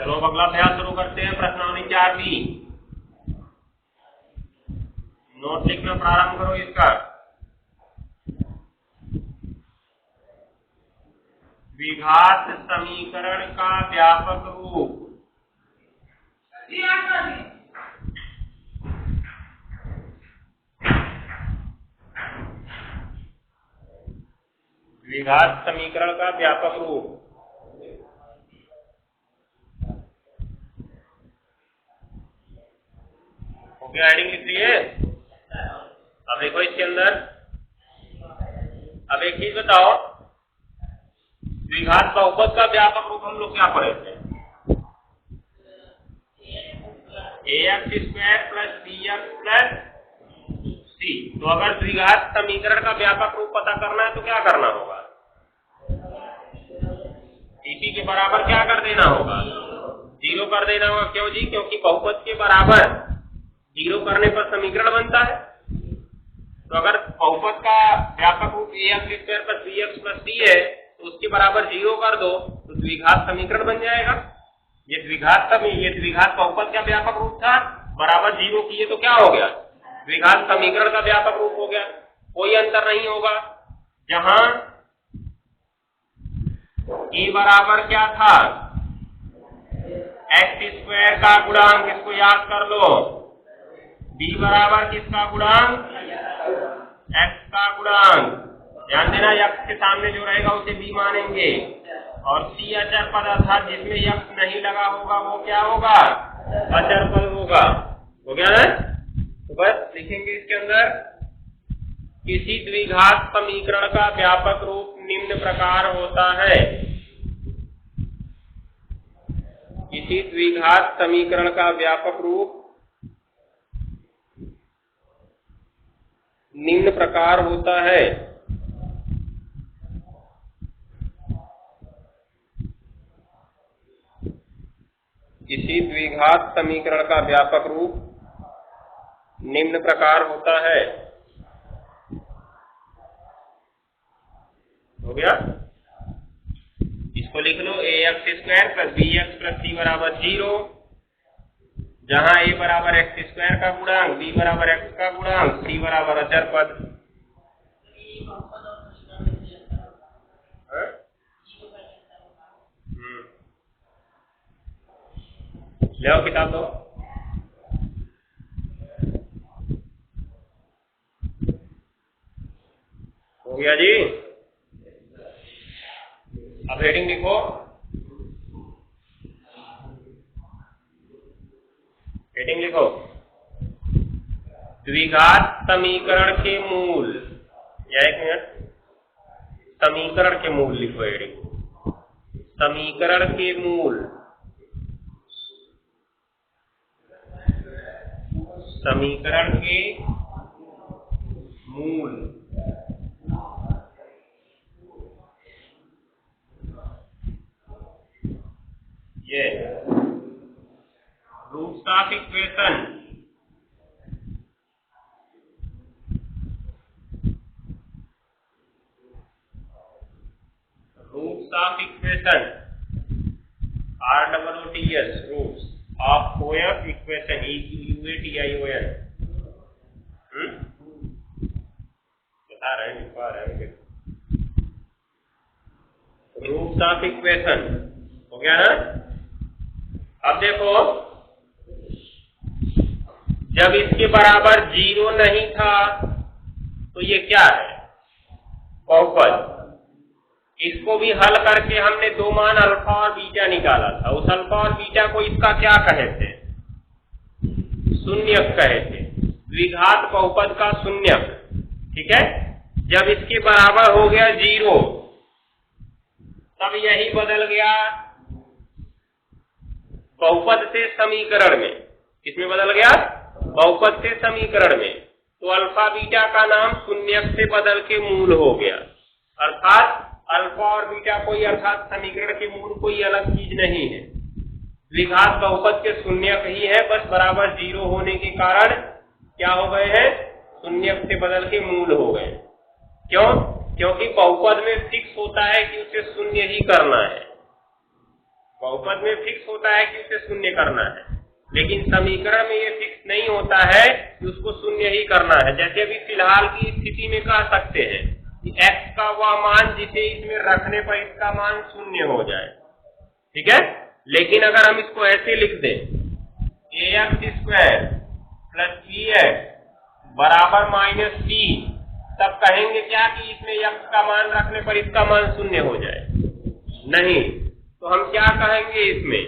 चलो अब अगला अभ्यास शुरू करते हैं। प्रश्नावली 4B, नोट लिखना प्रारंभ करो इसका। द्विघात समीकरण का व्यापक रूप। द्विघात समीकरण का व्यापक रूप। ओके, हेडिंग लिख लिए। अब देखो इसके अंदर, अब एक चीज बताओ, द्विघात बहुपद का व्यापक रूप हम लोग क्या पढ़े थे? ax² plus bx plus c। तो अगर द्विघात समीकरण का व्यापक रूप पता करना है तो क्या करना होगा? dp के बराबर क्या कर देना होगा? 0 कर देना होगा। क्यों जी? क्योंकि बहुपद के बराबर 0 करने पर समीकरण बनता है। तो अगर बहुपद का व्यापक रूप ax² plus bx plus c है तो उसके बराबर 0 कर दो तो द्विघात समीकरण बन जाएगा। ये द्विघात बहुपद का व्यापक रूप था, बराबर 0 किए तो क्या हो गया? द्विघात समीकरण का व्यापक रूप हो गया। कोई अंतर नहीं होगा। जहां e बराबर क्या था? x² का गुणांक, इसको याद कर लो। b बराबर किसका गुणांक? x का गुणांक। ध्यान देना, x के सामने जो रहेगा उसे b मानेंगे। और c अचर पद अर्थात जिसमें x नहीं लगा होगा वो क्या होगा? अचर पद होगा। हो गया ना? तो बस लिखेंगे इसके अंदर, किसी द्विघात समीकरण का व्यापक रूप निम्न प्रकार होता है। किसी द्विघात समीकरण का व्यापक रूप निम्न प्रकार होता है। किसी द्विघात समीकरण का व्यापक रूप निम्न प्रकार होता है। हो गया? इसको लिख लो, ax² plus bx plus c बराबर 0, जहां a बराबर x² का गुणांक, b बराबर x का गुणांक, c बराबर अचर पद। ले आओ किताब दो। हो गया जी? अब हेडिंग लिखो। हेडिंग लिखो, द्विघात समीकरण के मूल, या एक मिनट, समीकरण के मूल लिखो। हेडिंग, समीकरण के मूल। समीकरण के मूल। ये roots of equation. Roots of equation, ROOTS, roots of OF equation, EQUATION। बता रहे हैं, लिखवा रहे हैं। रूट्स ऑफ इक्वेशन हो गया ना? अब देखो, जब इसके बराबर 0 नहीं था तो ये क्या है? बहुपद। इसको भी हल करके हमने दो मान अल्फा और बीटा निकाला था। उस अल्फा और बीटा को इसका क्या कहे थे? शून्यक कहे थे। द्विघात बहुपद का शून्यक। ठीक है? जब इसके बराबर हो गया 0 तब यही बदल गया बहुपद से समीकरण में। किसमें बदल गया? बहुपद से समीकरण में। तो अल्फा बीटा का नाम शून्यक से बदल के मूल हो गया। अर्थात अल्फा और बीटा कोई, अर्थात समीकरण के मूल कोई अलग चीज नहीं है। द्विघात बहुपद के शून्यक ही है, बस बराबर 0 होने के कारण क्या हो गए हैं? शून्यक से बदल के मूल हो गए। क्यों? क्योंकि बहुपद में फिक्स होता है कि उसे शून्य ही करना है। बहुपद में फिक्स होता है कि उसे शून्य करना है, लेकिन समीकरण में ये फिक्स नहीं होता है कि उसको शून्य ही करना है। जैसे अभी फिलहाल की स्थिति में कह सकते हैं कि x का वह मान जिसे इसमें रखने पर इसका मान शून्य हो जाए, ठीक है। लेकिन अगर हम इसको ऐसे लिख दें ax² + bx बराबर -c, तब कहेंगे क्या कि इसमें x का मान रखने पर इसका मान शून्य हो जाए? नहीं। तो हम क्या कहेंगे इसमें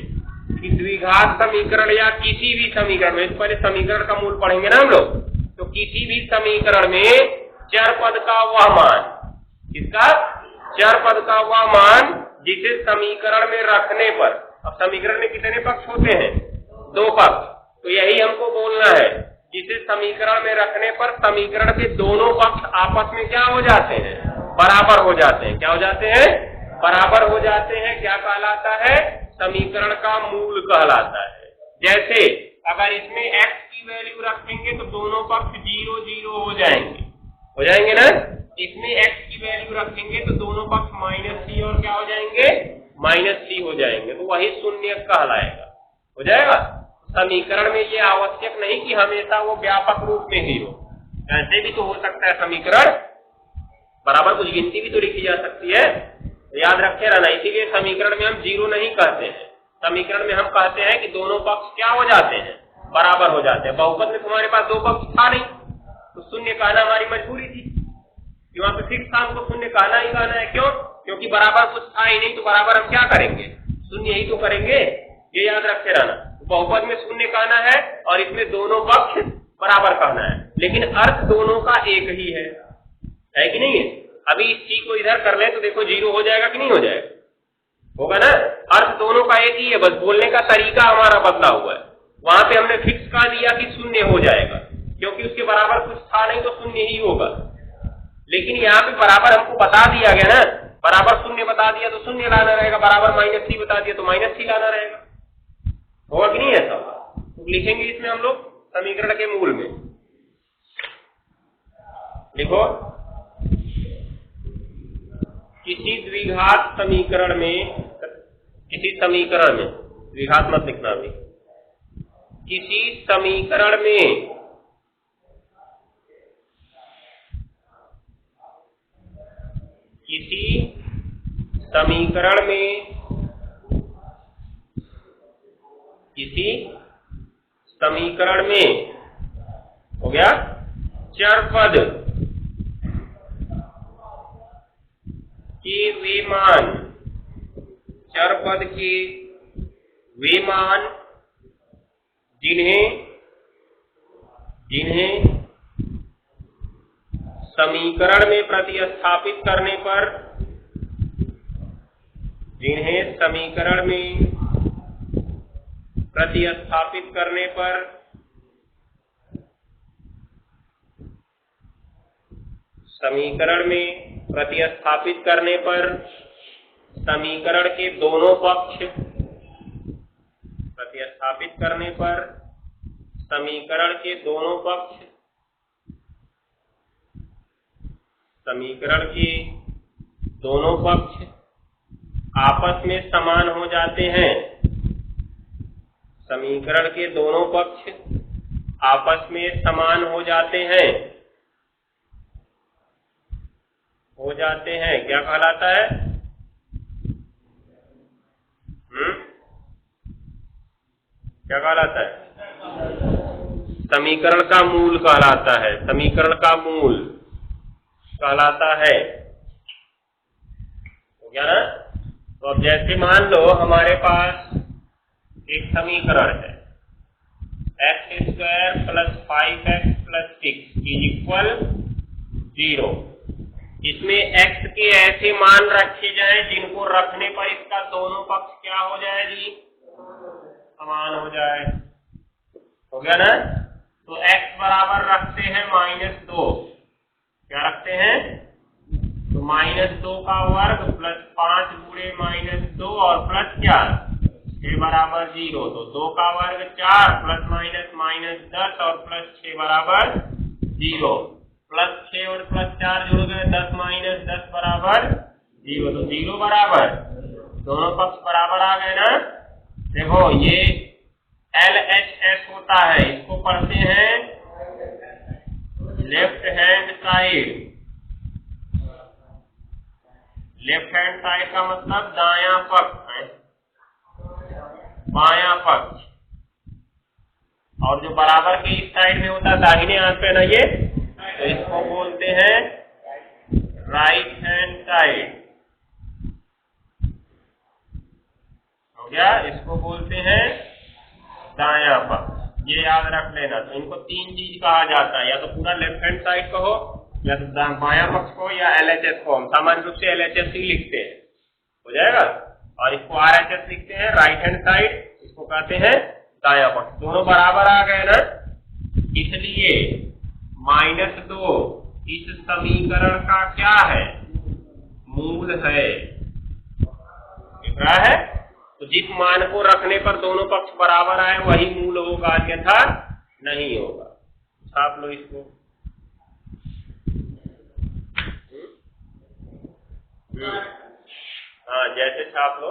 कि द्विघात समीकरण या किसी भी समीकरण में, पहले समीकरण का मूल पढ़ेंगे ना हम लोग, तो किसी भी समीकरण में चर पद का वह मान, किसका? चर पद का वह मान जिसे समीकरण में रखने पर, अब समीकरण में कितने पक्ष होते हैं? 2 पक्ष, तो यही हमको बोलना है, जिसे समीकरण में रखने पर समीकरण के दोनों पक्ष आपस में क्या हो जाते हैं? बराबर हो जाते हैं। क्या हो जाते हैं? बराबर हो जाते हैं। क्या कहलाता है? समीकरण का मूल कहलाता है। जैसे अगर इसमें x की वैल्यू रखेंगे तो दोनों पक्ष 0 0 हो जाएंगे ना। इसमें x की वैल्यू रखेंगे तो दोनों पक्ष -c और क्या हो जाएंगे? -c हो जाएंगे, तो वही शून्य कहलाएगा। हो जाएगा। समीकरण में ये आवश्यक नहीं कि हमेशा वो व्यापक रूप में ही हो, ऐसे भी तो हो सकता है समीकरण बराबर कुछ गिनती भी तो लिखी जा सकती है, तो याद रखे रहना। इसीलिए समीकरण में हम 0 नहीं कहते हैं, समीकरण में हम कहते हैं कि दोनों पक्ष क्या हो जाते हैं? बराबर हो जाते हैं। बहुपद में तुम्हारे पास 2 पक्ष था नहीं, तो शून्य कहना हमारी मजबूरी थी कि वहां पे फिक्स था, हमको शून्य कहना ही कहना है। क्यों? क्योंकि बराबर कुछ था ही नहीं, तो बराबर हम क्या करेंगे? शून्य ही तो करेंगे। ये याद रखे रहना। बहुपद में शून्य कहना है और इसमें दोनों पक्ष बराबर कहना है, लेकिन अर्थ दोनों का एक ही है कि नहीं है? अभी इस सी को इधर कर ले तो देखो 0 हो जाएगा कि नहीं हो जाएगा? होगा ना। अर्थ दोनों का एक ही है, बस बोलने का तरीका हमारा बदला हुआ है। वहां पे हमने फिक्स कह दिया कि शून्य हो जाएगा, क्योंकि उसके बराबर कुछ था नहीं, तो शून्य ही होगा। लेकिन यहाँ पे बराबर हमको बता दिया गया ना, बराबर शून्य बता दिया तो शून्य लाना रहेगा, बराबर -c बता दिया तो -c लाना रहेगा। होगा कि नहीं ऐसा? तो लिखेंगे इसमें हम लोग समीकरण के मूल में लिखो, किसी द्विघात समीकरण में, किसी समीकरण में, द्विघात मत लिखना अभी, किसी समीकरण में हो गया चर पद के वे मान, चर पद के वे मान जिन्हें समीकरण में प्रतिस्थापित करने पर, जिन्हें समीकरण में प्रतिस्थापित करने पर समीकरण में प्रतिस्थापित करने पर समीकरण के दोनों पक्ष, प्रतिस्थापित करने पर समीकरण के दोनों पक्ष, समीकरण के दोनों पक्ष आपस में समान हो जाते हैं। समीकरण के दोनों पक्ष आपस में समान हो जाते हैं, क्या कहलाता है? क्या कहलाता है? समीकरण का मूल कहलाता है, समीकरण का मूल कहलाता है। हो गया ना। तो अब जैसे मान लो हमारे पास एक समीकरण है x² + 5x + 6 = 0। इसमें x के ऐसे मान रखे जाएं जिनको रखने पर इसका दोनों पक्ष क्या हो जाए जी? समान हो जाए। हो गया ना। तो x बराबर रखते हैं -2, क्या रखते हैं? तो -2 का वर्ग + 5 × -2 और प्लस क्या? 6 बराबर 0। तो 2 का वर्ग 4 ± -10 और +6 बराबर 0। +6 और +4 जुड़ गए 10 - 10 बराबर 0। तो 0 बराबर दोनों पक्ष बराबर आ गए ना। देखो ये LHS होता है, इसको पढ़ते हैं left hand side. Left hand side का मतलब दायां पक्ष है, बायां पक्ष। और जो बराबर के इस साइड में होता है दाहिने हाथ पे ना ये, तो इसको बोलते हैं राइट हैंड साइड। हो गया, इसको बोलते हैं दायां पक्ष। ये याद रख लेना। तो इनको तीन चीज कहा जाता है, या तो पूरा लेफ्ट हैंड साइड कहो, या तो बायां पक्ष को, या LHS को। हम सामान्य रूप से LHS ही लिखते हैं, हो जाएगा। और इसको RHS लिखते हैं राइट हैंड साइड, इसको कहते हैं दायां पक्ष। दोनों बराबर आ गए ना, इसलिए -2 इस समीकरण का क्या है, मूल है। दिख रहा है? तो जिस मान को रखने पर दोनों पक्ष बराबर आए वही मूल होगा, अन्यथा नहीं होगा। छाप लो इसको। हाँ, जैसे छाप लो।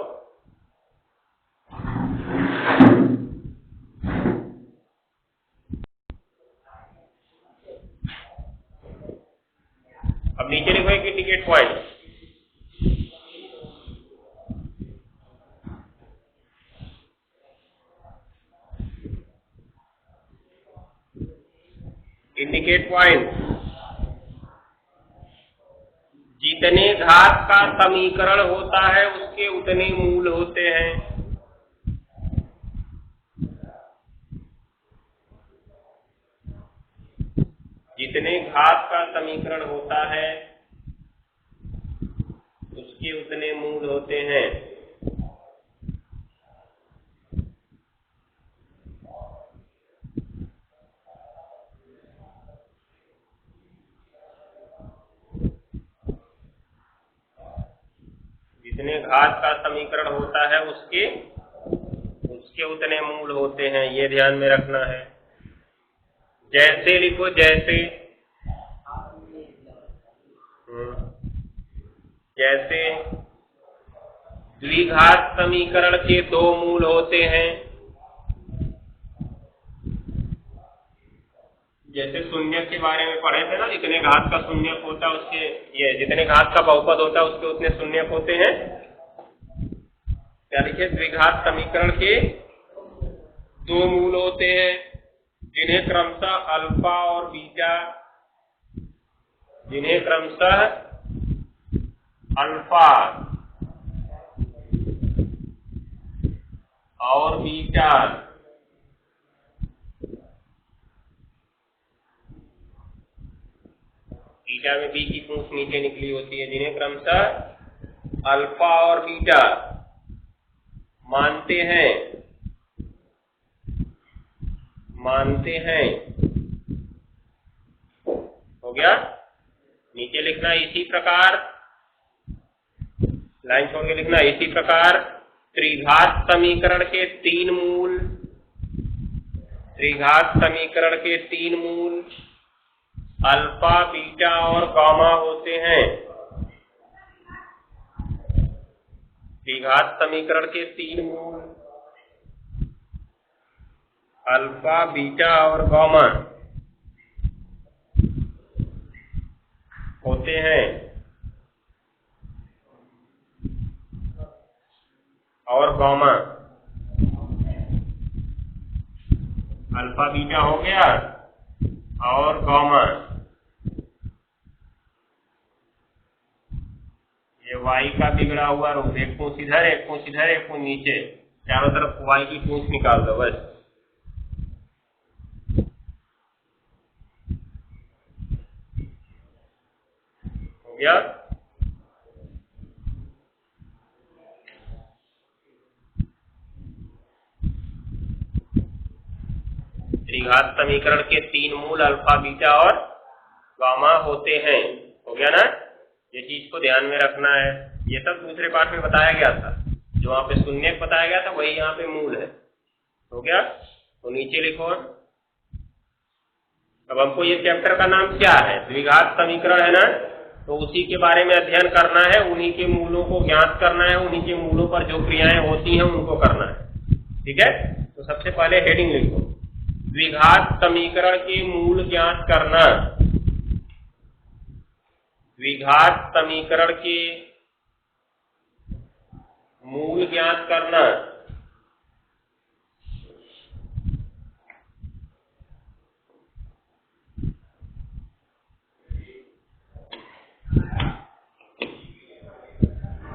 अब नीचे लिखो एक इंडिकेट पॉइंट। Indicate point. जितने घात का समीकरण होता है उसके उतने मूल होते हैं। जितने घात का समीकरण होता है उसके उतने मूल होते हैं। जितने घात का समीकरण होता है उसके उतने मूल होते हैं, ये ध्यान में रखना है। जैसे लिखो, जैसे जैसे द्विघात समीकरण के 2 मूल होते हैं। जैसे शून्य के बारे में पढ़े थे ना, जितने घात का शून्य होता है उसके, ये जितने घात का बहुपद होता है उसके उतने शून्य होते हैं। क्या लिखे? द्विघात समीकरण के 2 मूल होते हैं, जिन्हें क्रमशः अल्फा और बीटा, जिन्हें क्रमशः अल्फा और बीटा में बी की पूंछ नीचे निकली होती है, जिन्हें क्रमशः अल्फा और बीटा मानते हैं। हो गया? नीचे लिखना इसी प्रकार, लाइन छोड़ के लिखना इसी प्रकार त्रिघात समीकरण के 3 मूल, त्रिघात समीकरण के 3 मूल अल्फा, बीटा और गामा होते हैं। त्रिघात समीकरण के 3 मूल अल्फा, बीटा और गामा होते हैं। और गामा, अल्फा बीटा हो गया और गामा, ये वाई का बिगड़ा हुआ रूप, एक पूंछ इधर, एक पूंछ इधर, एक पूंछ नीचे, चारों तरफ वाई की पूंछ निकाल दो बस। हो गया? त्रिघात समीकरण के 3 मूल अल्फा, बीटा और गामा होते हैं। हो गया ना? ये चीज को ध्यान में रखना है। ये सब दूसरे पाठ में बताया गया था, जो वहां पे शून्य बताया गया था वही यहाँ पे मूल है। हो गया? तो नीचे लिखो। अब हमको ये चैप्टर का नाम क्या है? द्विघात समीकरण है ना, तो उसी के बारे में अध्ययन करना है, उन्हीं के मूलों को ज्ञात करना है, उन्हीं के मूलों पर जो क्रियाएं होती हैं उनको करना है। ठीक है, तो सबसे पहले हेडिंग लिखो, द्विघात समीकरण के मूल ज्ञात करना। द्विघात समीकरण के मूल ज्ञात करना।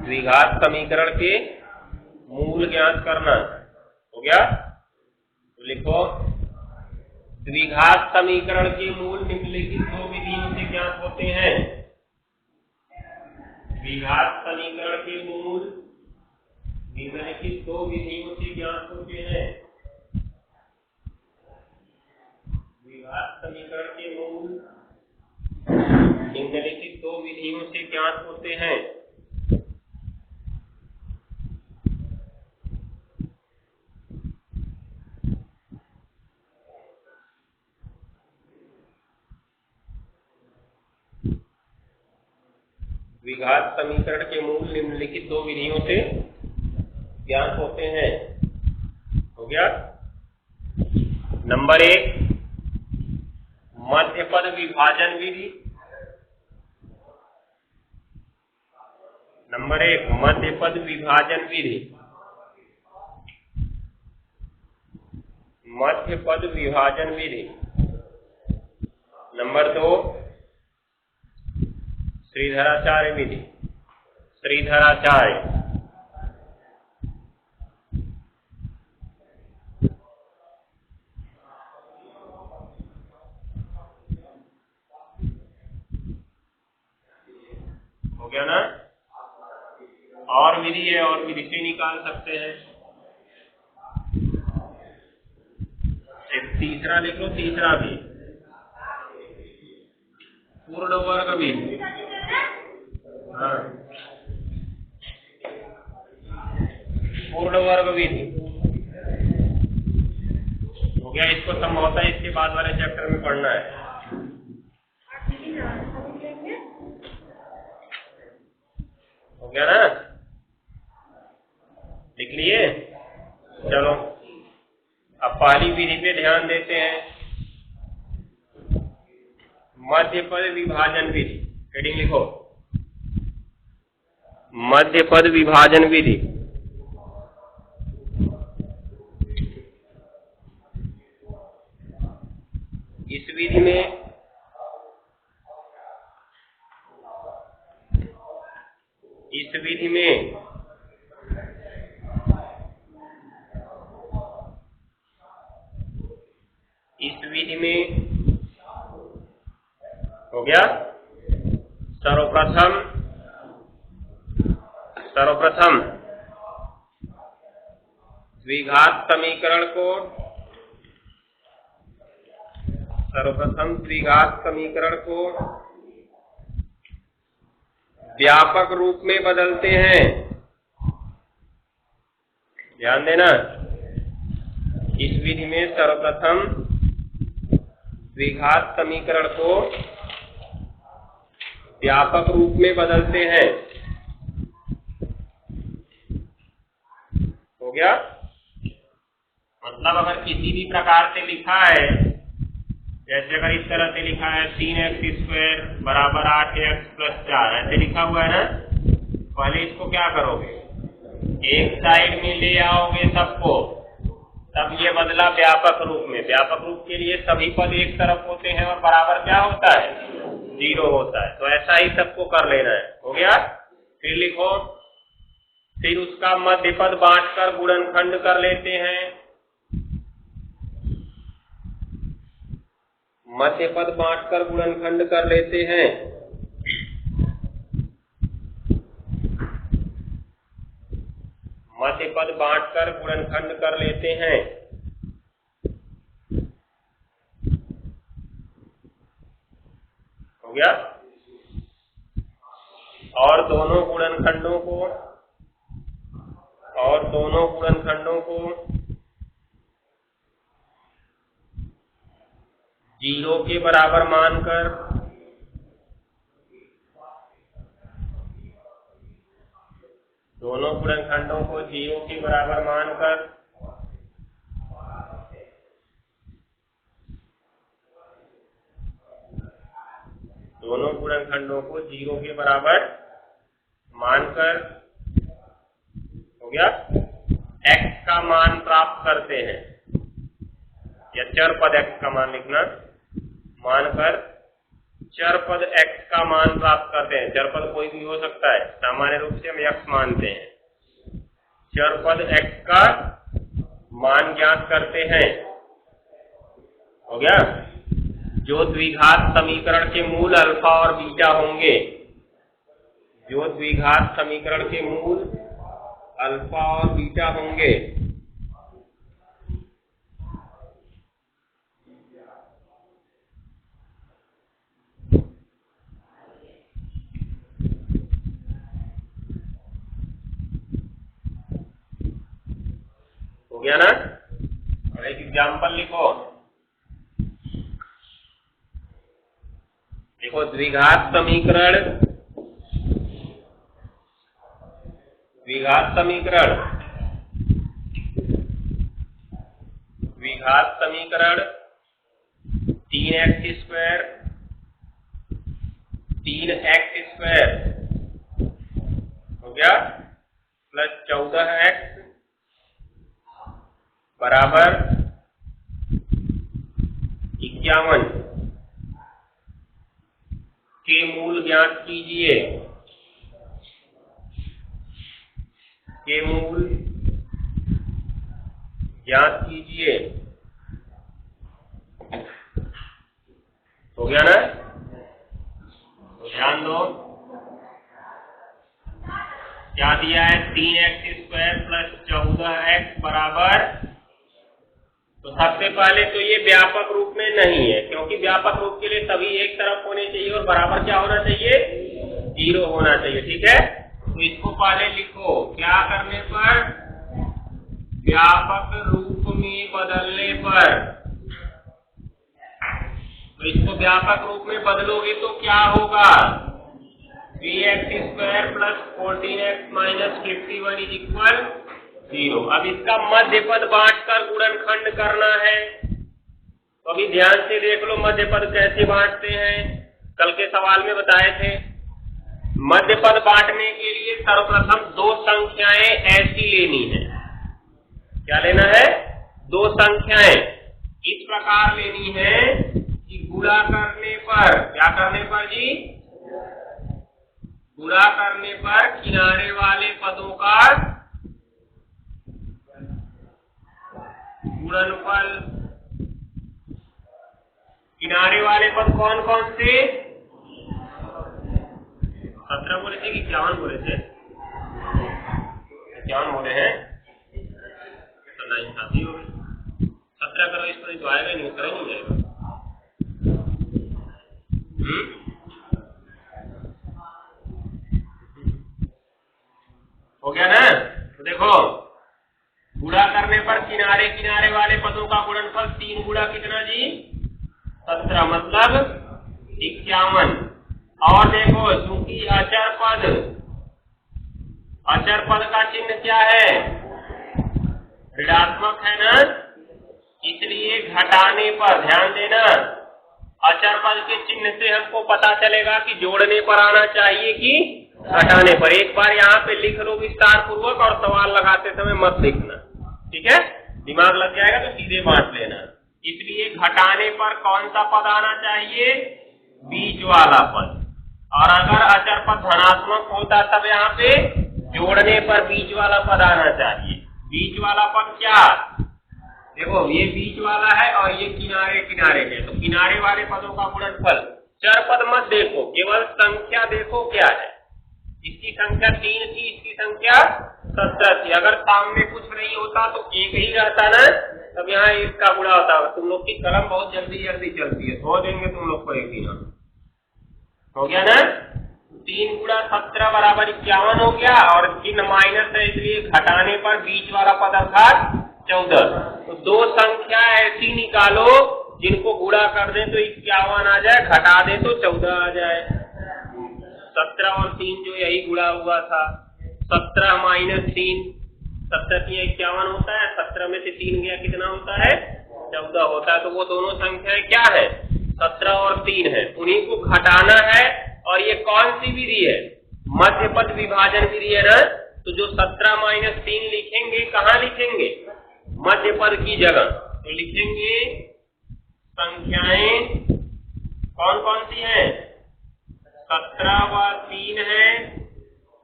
द्विघात समीकरण के मूल ज्ञात करना हो गया। तो लिखो, द्विघात समीकरण के मूल निम्नलिखित दो विधियों से ज्ञात होते हैं। द्विघात समीकरण के मूल निम्नलिखित दो विधियों से ज्ञात होते हैं। द्विघात समीकरण के मूल निम्नलिखित दो विधियों से ज्ञात होते हैं। द्विघात समीकरण के मूल निम्नलिखित दो विधियों से ज्ञात होते हैं। हो गया। नंबर 1, मध्यपद विभाजन विधि। नंबर 1, मध्यपद विभाजन विधि। मध्यपद विभाजन विधि। नंबर 2, श्रीधराचार्य विधि। श्रीधराचार्य। हो गया ना। और विधि है, और विधि से निकाल सकते हैं। एक तीसरा लिख लो, तीसरा भी पूर्ण वर्ग विधि। हाँ, पूर्ण वर्ग विधि हो गया। इसको संभवतः इसके बाद वाले चैप्टर में पढ़ना है। हो गया ना, लिख लिए। चलो अब पहली विधि पे ध्यान देते हैं, मध्यपद विभाजन विधि। हेडिंग लिखो, मध्यपद विभाजन विधि। इस विधि में इस विधि में इस विधि में हो गया। सर्वप्रथम द्विघात समीकरण को व्यापक रूप में बदलते हैं। ध्यान देना, इस विधि में सर्वप्रथम द्विघात समीकरण को व्यापक रूप में बदलते हैं। हो गया। मतलब अगर किसी भी प्रकार से लिखा है, जैसे अगर इस तरह से लिखा है 3x² बराबर 8x + 4, ऐसे लिखा हुआ है ना, पहले इसको क्या करोगे, एक साइड में ले आओगे सबको, तब ये बदला व्यापक रूप में। व्यापक रूप के लिए सभी पद एक तरफ होते हैं और बराबर क्या होता है, 0 होता है। तो ऐसा ही सबको कर लेना है। हो गया। फिर लिखो, फिर उसका मध्यपद बांटकर गुणनखंड कर लेते हैं। मध्यपद बांटकर गुणनखंड कर लेते हैं। मध्यपद बांटकर गुणनखंड कर लेते हैं। हो गया। और दोनों गुणनखंडों को 0 के बराबर मानकर दोनों गुणनखंडों को 0 के बराबर मानकर दोनों गुणनखंडों को 0 के बराबर मानकर हो गया x का मान प्राप्त करते हैं, या चर पद x का मान लिखना, मानकर चर पद x का मान प्राप्त करते हैं। चर पद कोई भी हो सकता है, सामान्य रूप से हम x मानते हैं। चर पद x का मान ज्ञात करते हैं, हो गया। जो द्विघात समीकरण के मूल अल्फा और बीटा होंगे, जो द्विघात समीकरण के मूल अल्फा और बीटा होंगे, हो गया ना। और एक एग्जाम्पल लिखो, देखो द्विघात समीकरण द्विघात समीकरण 3x स्क्वायर 3x² हो गया प्लस 14x बराबर 51 के मूल ज्ञात कीजिए, के मूल ज्ञात कीजिए, हो गया ना। तो ध्यान दो क्या दिया है, 3x² प्लस 14x बराबर, तो सबसे पहले तो ये व्यापक रूप में नहीं है, क्योंकि व्यापक रूप के लिए सभी एक तरफ होने चाहिए और बराबर क्या होना चाहिए, 0 होना चाहिए, ठीक है। तो इसको पहले लिखो, क्या करने पर, व्यापक रूप में बदलने पर। तो इसको व्यापक रूप में बदलोगे तो क्या होगा, 3x² प्लस 14x माइनस 51 = 0। अब इसका मध्य पद बांटकर गुणनखंड करना है, तो अभी ध्यान से देख लो मध्य पद कैसे बांटते हैं, कल के सवाल में बताए थे। मध्य पद बांटने के लिए सर्वप्रथम 2 संख्याएं ऐसी लेनी है, क्या लेना है, 2 संख्याएं इस प्रकार लेनी है कि गुणा करने पर, क्या करने पर जी, गुणा करने पर किनारे वाले पदों का गुणनफल। किनारे वाले पद कौन कौन से, 17 बोले थे कि 51 बोले थे, 51 बोले हैं, तो नहीं शादी होगी, 17 करो, इसको नहीं तो आएगा नहीं, करो नहीं जाएगा। हो गया ना। तो देखो गुणा करने पर किनारे किनारे वाले पदों का गुणनफल 3 गुणा कितना जी, 17 मतलब 51। और देखो चूंकि अचर पद का चिन्ह क्या है, ऋणात्मक है ना, इसलिए घटाने पर, ध्यान देना, अचर पद के चिन्ह से हमको पता चलेगा कि जोड़ने पर आना चाहिए कि घटाने पर। एक बार यहाँ पे लिख लो विस्तार पूर्वक, और सवाल लगाते समय मत लिखना, ठीक है, दिमाग लग जाएगा तो सीधे बांट लेना। इसलिए घटाने पर कौन सा पद आना चाहिए, बीच वाला पद। और अगर अचर पद धनात्मक होता तब यहाँ पे जोड़ने पर बीच वाला पद आना चाहिए। बीच वाला पद क्या, देखो ये बीच वाला है और ये किनारे किनारे है, तो किनारे वाले पदों का गुणनफल। चर पद मत देखो, केवल संख्या देखो क्या है, इसकी संख्या 3 थी, इसकी संख्या 17 थी। अगर सामने कुछ नहीं होता तो एक ही रहता ना, तब यहाँ इसका गुणा होता। तुम लोग की कलम बहुत जल्दी जल्दी चलती है, धो देंगे तुम लोग को एक दिन। हो गया ना, 3 गुणा 17 बराबर 51 हो गया, और चिन्ह माइनस है इसलिए घटाने पर बीच वाला पद अर्थात 14। तो 2 संख्या ऐसी निकालो जिनको गुणा कर दें तो 51 आ जाए, घटा दें तो 14 आ जाए। 17 और 3 जो यही गुणा हुआ था, 17 माइनस 3, 17 की 51 होता है, 17 में से 3 गया कितना होता है, 14 होता है। तो वो दोनों संख्याएं क्या है, 17 और 3 है, उन्हीं को घटाना है। और ये कौन सी विधि है, मध्य पद विभाजन विधि है ना। तो जो 17 माइनस 3 लिखेंगे कहाँ लिखेंगे, मध्य पद की जगह। तो लिखेंगे संख्याएं कौन कौन सी हैं, 17 व 3 है,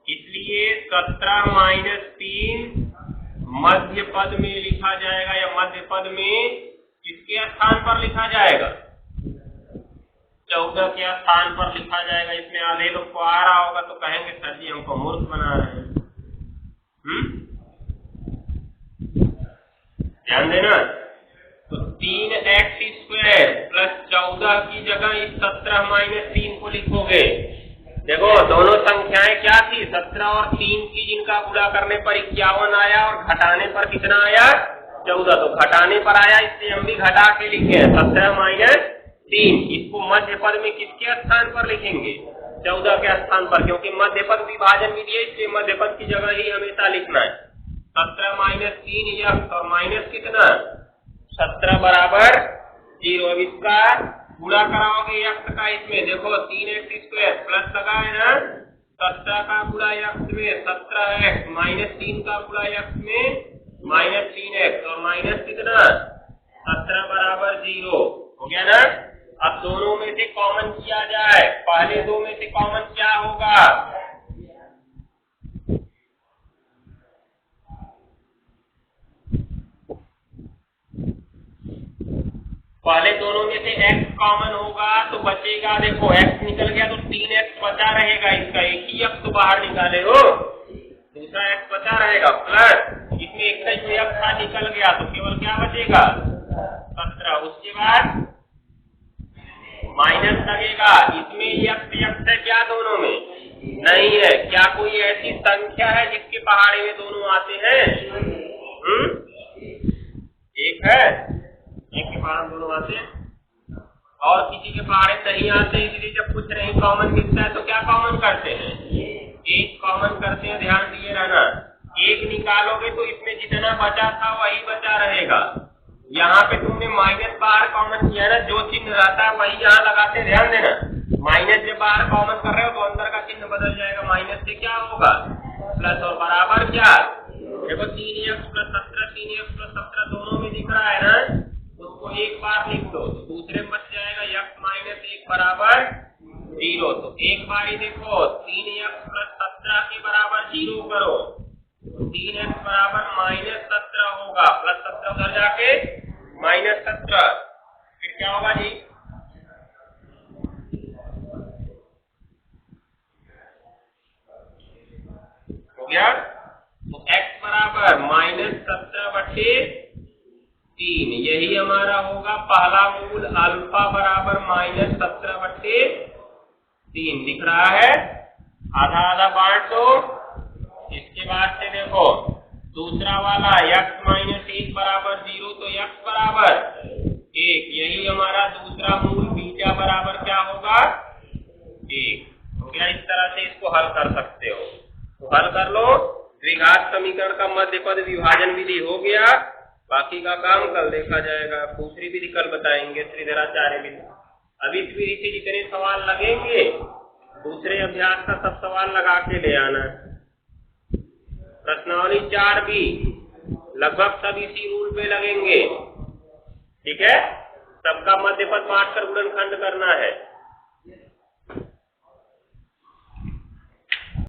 इसलिए 17 माइनस 3 मध्य पद में लिखा जाएगा, या मध्य पद में किसके स्थान पर लिखा जाएगा, 14 के स्थान पर लिखा जाएगा। इसमें आधे लोग को आ रहा होगा तो कहेंगे सर जी हमको मूर्ख बना रहे हैं। ध्यान देना। तो 3x² प्लस 14 की जगह इस 17 माइनस 3 को लिखोगे। देखो दोनों संख्याएं क्या थी, 17 और 3 की, जिनका गुणा करने पर 51 आया और घटाने पर कितना आया, 14। तो घटाने पर आया, इसलिए हम भी घटा के लिखे हैं 17 माइनस 3। इसको मध्य पद में किसके स्थान पर लिखेंगे, 14 के स्थान पर, क्योंकि मध्य पद विभाजन विधि है, इसलिए मध्य पद की जगह ही हमेशा लिखना है। 17 माइनस 3 यह, और माइनस कितना, 17 बराबर 0। अब इसका गुणा कराओगे यक्ष का, इसमें देखो 3x² प्लस लगा है ना, 17 का गुणा यक्ष में 17x, माइनस 3 का गुणा यक्ष में माइनस 3x, और माइनस कितना, 17 बराबर 0 हो गया ना। अब दोनों में से कॉमन किया जाए, पहले दो में से कॉमन क्या होगा, पहले दोनों में से x कॉमन होगा तो बचेगा, देखो x निकल गया तो 3x बचा रहेगा, इसका एक ही x तो बाहर निकाले हो, दूसरा x बचा रहेगा, प्लस इसमें एक जो x था निकल गया तो केवल क्या बचेगा, 17। उसके बाद माइनस लगेगा, इसमें x है क्या, दोनों में नहीं है। क्या कोई ऐसी संख्या है जिसके पहाड़े में दोनों आते हैं, एक है, एक के पहाड़ दोनों आते हैं, और किसी के पहाड़े नहीं आते, इसलिए जब कुछ नहीं कॉमन दिखता है तो क्या कॉमन करते हैं, एक कॉमन करते हैं। ध्यान दिए रहना, एक निकालोगे तो इसमें जितना बचा था वही बचा रहेगा। यहाँ पे तुमने माइनस बाहर कॉमन किया ना, जो चिन्ह रहता है वही यहाँ लगाते, ध्यान देना। माइनस जब बाहर कॉमन कर रहे हो तो अंदर का चिन्ह बदल जाएगा, माइनस से क्या होगा प्लस, और बराबर क्या, देखो 3x प्लस 17, 3x प्लस 17 दोनों में दिख रहा है ना, उसको एक बार लिख दो तो दूसरे में बच जाएगा x माइनस 1 बराबर 0। तो एक बार ही देखो 3x प्लस 17 के बराबर 0 करो, 3x बराबर माइनस 17 होगा, प्लस 17 उधर जाके माइनस 17, फिर क्या होगा जी, हो गया। तो x बराबर माइनस 17/3, यही हमारा होगा पहला मूल, अल्फा बराबर माइनस 17/3 दिख रहा है, आधा आधा बांट दो। इसके बाद से देखो दूसरा वाला x माइनस 1 बराबर 0, तो x बराबर 1, यही हमारा दूसरा मूल, बीटा बराबर क्या होगा 1 हो गया। इस तरह से इसको हल कर सकते हो, तो हल कर लो। द्विघात समीकरण का मध्य पद विभाजन विधि हो गया, बाकी का काम कल देखा जाएगा। दूसरी विधि कल बताएंगे, श्रीधराचार्य विधि। अब इस विधि से जितने सवाल लगेंगे दूसरे अभ्यास का सब सवाल लगा के ले आना। प्रश्नावली 4 भी लगभग सब इसी रूल पे लगेंगे, ठीक है। सबका मध्य पद बांट कर गुणनखंड करना है।